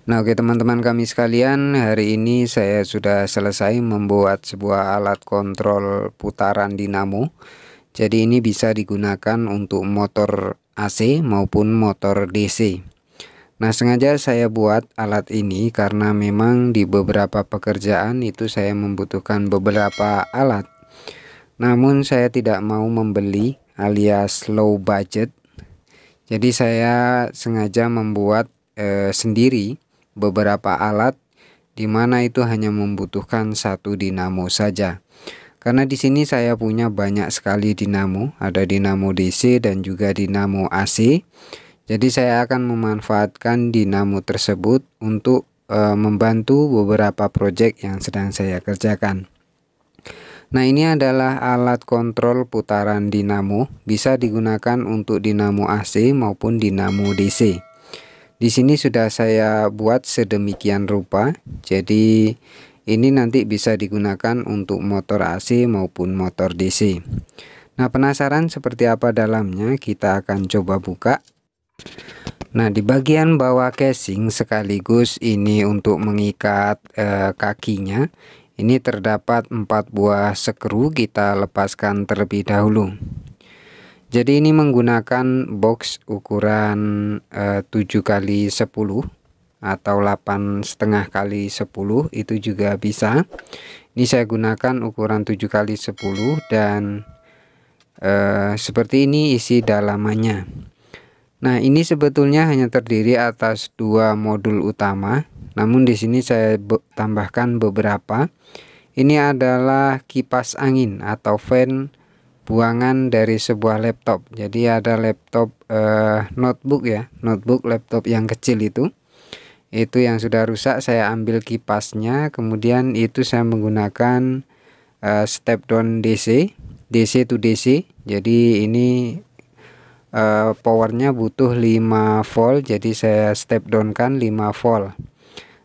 Nah, oke teman-teman kami sekalian, hari ini saya sudah selesai membuat sebuah alat kontrol putaran dinamo. Jadi ini bisa digunakan untuk motor AC maupun motor DC. Nah, sengaja saya buat alat ini karena memang di beberapa pekerjaan itu saya membutuhkan beberapa alat. Namun saya tidak mau membeli alias low budget. Jadi saya sengaja membuat sendiri beberapa alat di mana itu hanya membutuhkan satu dinamo saja. Karena di sini saya punya banyak sekali dinamo, ada dinamo DC dan juga dinamo AC. Jadi saya akan memanfaatkan dinamo tersebut untuk membantu beberapa proyek yang sedang saya kerjakan. Nah, ini adalah alat kontrol putaran dinamo, bisa digunakan untuk dinamo AC maupun dinamo DC. Di sini sudah saya buat sedemikian rupa. Jadi ini nanti bisa digunakan untuk motor AC maupun motor DC. Nah, penasaran seperti apa dalamnya? Kita akan coba buka. Nah, di bagian bawah casing sekaligus ini untuk mengikat kakinya. Ini terdapat 4 buah skru, kita lepaskan terlebih dahulu. Jadi ini menggunakan box ukuran 7x10 atau 8,5x10, itu juga bisa. Ini saya gunakan ukuran 7x10 dan seperti ini isi dalamannya. Nah, ini sebetulnya hanya terdiri atas 2 modul utama, namun di sini saya tambahkan beberapa. Ini adalah kipas angin atau fan buangan dari sebuah laptop. Jadi ada laptop notebook ya, notebook laptop yang kecil itu yang sudah rusak. Saya ambil kipasnya, kemudian itu saya menggunakan step down DC to DC. Jadi ini powernya butuh 5 volt, jadi saya step down kan 5 volt.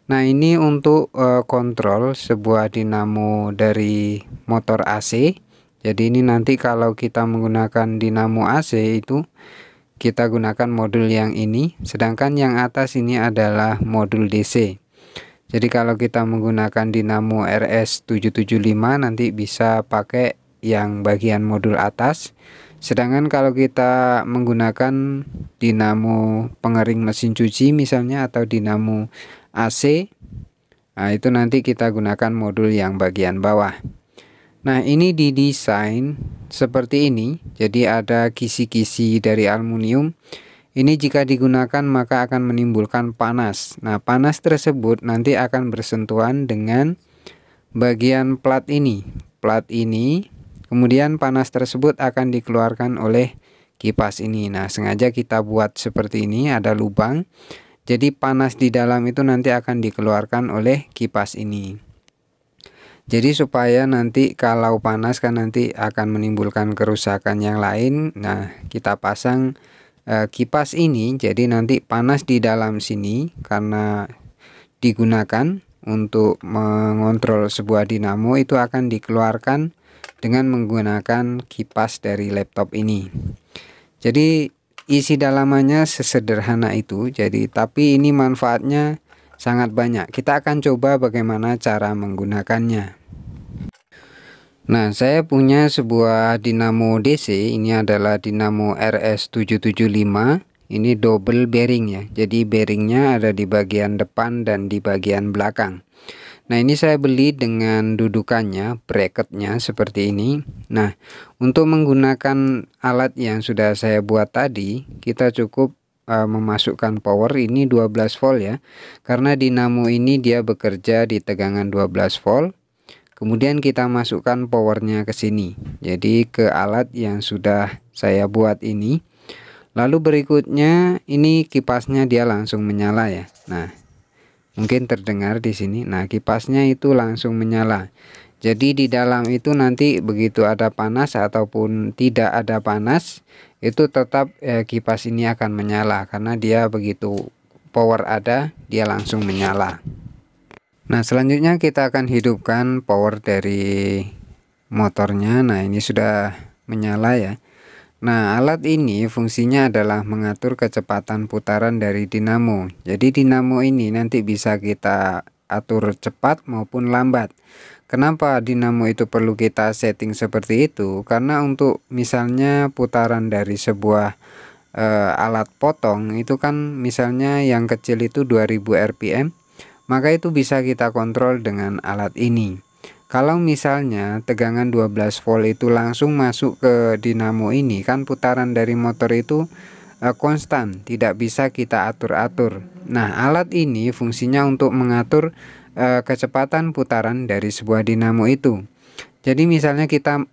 Nah, ini untuk kontrol sebuah dinamo dari motor AC. Jadi ini nanti kalau kita menggunakan dinamo AC itu kita gunakan modul yang ini, sedangkan yang atas ini adalah modul DC. Jadi kalau kita menggunakan dinamo RS775 nanti bisa pakai yang bagian modul atas. Sedangkan kalau kita menggunakan dinamo pengering mesin cuci misalnya atau dinamo AC, nah itu nanti kita gunakan modul yang bagian bawah. Nah, ini didesain seperti ini. Jadi ada kisi-kisi dari aluminium. Ini jika digunakan maka akan menimbulkan panas. Nah, panas tersebut nanti akan bersentuhan dengan bagian plat ini. Plat ini, kemudian panas tersebut akan dikeluarkan oleh kipas ini. Nah, sengaja kita buat seperti ini, ada lubang. Jadi panas di dalam itu nanti akan dikeluarkan oleh kipas ini. Jadi supaya nanti kalau panas kan nanti akan menimbulkan kerusakan yang lain. Nah, kita pasang kipas ini, jadi nanti panas di dalam sini karena digunakan untuk mengontrol sebuah dinamo itu akan dikeluarkan dengan menggunakan kipas dari laptop ini. Jadi isi dalamannya sesederhana itu. Jadi tapi ini manfaatnya sangat banyak. Kita akan coba bagaimana cara menggunakannya. Nah, saya punya sebuah dinamo DC. Ini adalah dinamo RS775. Ini double bearing ya. Jadi bearingnya ada di bagian depan dan di bagian belakang. Nah, ini saya beli dengan dudukannya, bracketnya seperti ini. Nah, untuk menggunakan alat yang sudah saya buat tadi, kita cukup memasukkan power ini 12 volt ya. Karena dinamo ini dia bekerja di tegangan 12 volt. Kemudian kita masukkan powernya ke sini. Jadi ke alat yang sudah saya buat ini. Lalu berikutnya ini kipasnya dia langsung menyala ya. Nah, mungkin terdengar di sini. Nah, kipasnya itu langsung menyala. Jadi di dalam itu nanti begitu ada panas ataupun tidak ada panas, itu tetap kipas ini akan menyala karena dia begitu power ada, dia langsung menyala. Nah, selanjutnya kita akan hidupkan power dari motornya. Nah, ini sudah menyala ya. Nah, alat ini fungsinya adalah mengatur kecepatan putaran dari dinamo. Jadi dinamo ini nanti bisa kita atur cepat maupun lambat. Kenapa dinamo itu perlu kita setting seperti itu? Karena untuk misalnya putaran dari sebuah alat potong itu kan misalnya yang kecil itu 2000 rpm, maka itu bisa kita kontrol dengan alat ini. Kalau misalnya tegangan 12 volt itu langsung masuk ke dinamo ini, kan putaran dari motor itu konstan, tidak bisa kita atur-atur. Nah, alat ini fungsinya untuk mengatur kecepatan putaran dari sebuah dinamo itu. Jadi misalnya kita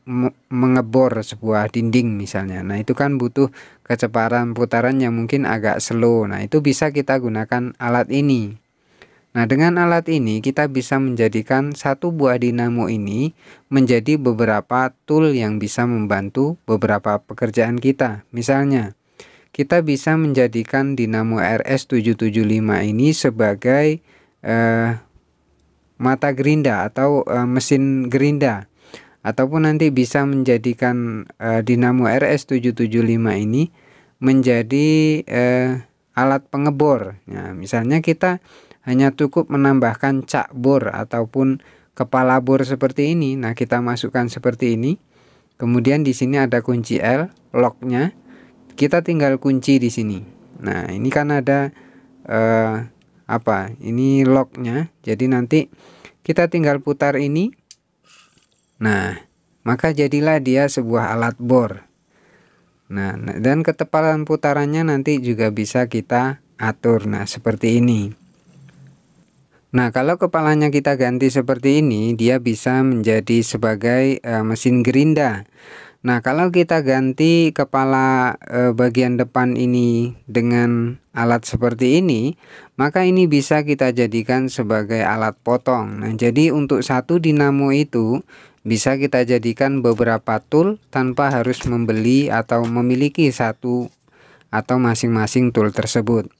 mengebor sebuah dinding misalnya. Nah, itu kan butuh kecepatan putaran yang mungkin agak slow. Nah, itu bisa kita gunakan alat ini. Nah, dengan alat ini kita bisa menjadikan satu buah dinamo ini menjadi beberapa tool yang bisa membantu beberapa pekerjaan kita. Misalnya, kita bisa menjadikan dinamo RS775 ini sebagai mata gerinda atau mesin gerinda. Ataupun nanti bisa menjadikan dinamo RS775 ini menjadi alat pengebor. Nah, misalnya kita hanya cukup menambahkan cak bor ataupun kepala bor seperti ini. Nah, kita masukkan seperti ini. Kemudian di sini ada kunci L, locknya. Kita tinggal kunci di sini. Nah, ini kan ada ini locknya. Jadi nanti kita tinggal putar ini. Nah, maka jadilah dia sebuah alat bor. Nah, dan ketebalan putarannya nanti juga bisa kita atur. Nah, seperti ini. Nah, kalau kepalanya kita ganti seperti ini, dia bisa menjadi sebagai mesin gerinda. Nah, kalau kita ganti kepala bagian depan ini dengan alat seperti ini, maka ini bisa kita jadikan sebagai alat potong. Nah, jadi untuk satu dinamo itu bisa kita jadikan beberapa tool tanpa harus membeli atau memiliki satu atau masing-masing tool tersebut.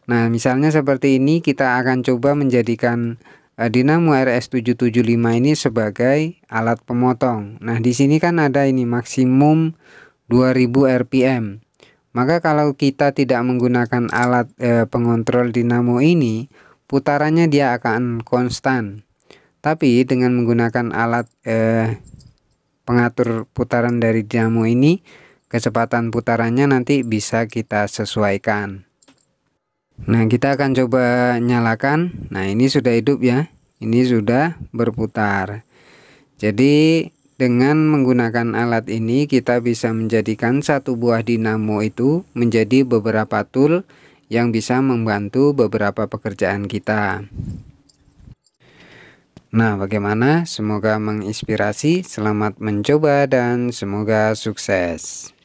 Nah, misalnya seperti ini kita akan coba menjadikan dinamo RS775 ini sebagai alat pemotong. Nah, di sini kan ada ini maksimum 2000 rpm. Maka kalau kita tidak menggunakan alat pengontrol dinamo ini, putarannya dia akan konstan. Tapi dengan menggunakan alat pengatur putaran dari dinamo ini, kecepatan putarannya nanti bisa kita sesuaikan. Nah, kita akan coba nyalakan. Nah, ini sudah hidup ya. Ini sudah berputar. Jadi dengan menggunakan alat ini kita bisa menjadikan satu buah dinamo itu menjadi beberapa tool yang bisa membantu beberapa pekerjaan kita. Nah, bagaimana? Semoga menginspirasi. Selamat mencoba dan semoga sukses.